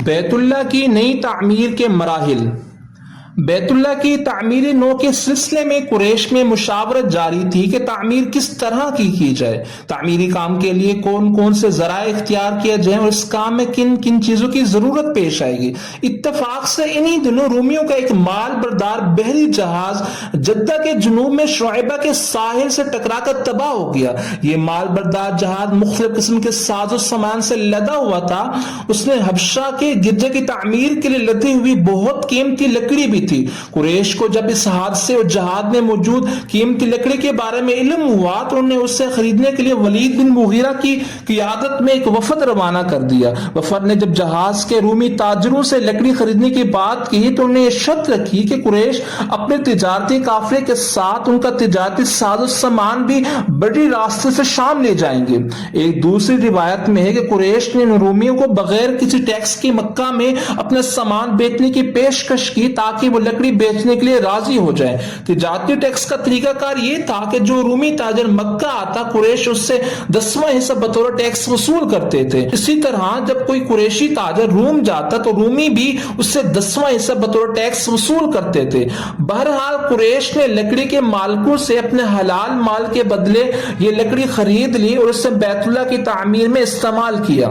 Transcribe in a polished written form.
بیت اللہ کی نئی تعمیر کے مراحل۔ بیت اللہ کی تعمیر نو کے سلسلے میں قریش میں مشاورت جاری تھی کہ تعمیر کس طرح کی جائے، تعمیری کام کے لیے کون کون سے ذرائع اختیار کیے جائیں اور اس کام میں کن کن چیزوں کی ضرورت پیش آئے گی۔ اتفاق سے انہی دنوں رومیوں کا ایک مال بردار بحری جہاز جدہ کے جنوب میں شعیبہ کے ساحل سے ٹکرا کر تباہ ہو گیا۔ یہ مال بردار جہاز مختلف قسم کے ساز و سامان سے لدا ہوا تھا۔ اس نے حبشہ کے گرجے کی تعمیر کے لیے لدی ہوئی بہت قیمتی لکڑی بھی تھی۔ قریش کو جب اس حادثے اور جہاد میں موجود قیمتی لکڑی کے بارے میں علم ہوا تو انہوں نے اسے خریدنے کے لیے ولید بن مغیرہ کی قیادت میں ایک وفد روانہ کر دیا۔ وفد نے جب جہاز کے رومی تاجروں سے لکڑی خریدنے کی بات کی تو انہوں نے یہ شرط رکھی کہ قریش اپنے تجارتی قافلے کے ساتھ ان کا تجارتی ساز و سامان بھی بڑی راستے سے شام لے جائیں گے۔ ایک دوسری روایت میں ہے کہ قریش نے ان رومیوں کو بغیر کسی ٹیکس کی مکہ میں اپنا سامان بیچنے کی پیشکش کی تاکہ وہ لکڑی بیچنے کے لیے راضی ہو جائیں۔ تجارتی ٹیکس کا طریقہ کار یہ تھا کہ جو رومی تاجر مکہ آتا قریش اس سے 10واں حصہ بطور ٹیکس وصول کرتے تھے۔ اسی طرح جب کوئی قریشی تاجر روم جاتا تو رومی بھی اس سے 10واں حصہ بطور ٹیکس وصول کرتے تھے۔ بہرحال قریش نے لکڑی کے مالکوں سے اپنے حلال مال کے بدلے یہ لکڑی خرید لی اور اسے بیت اللہ کی تعمیر میں استعمال کیا۔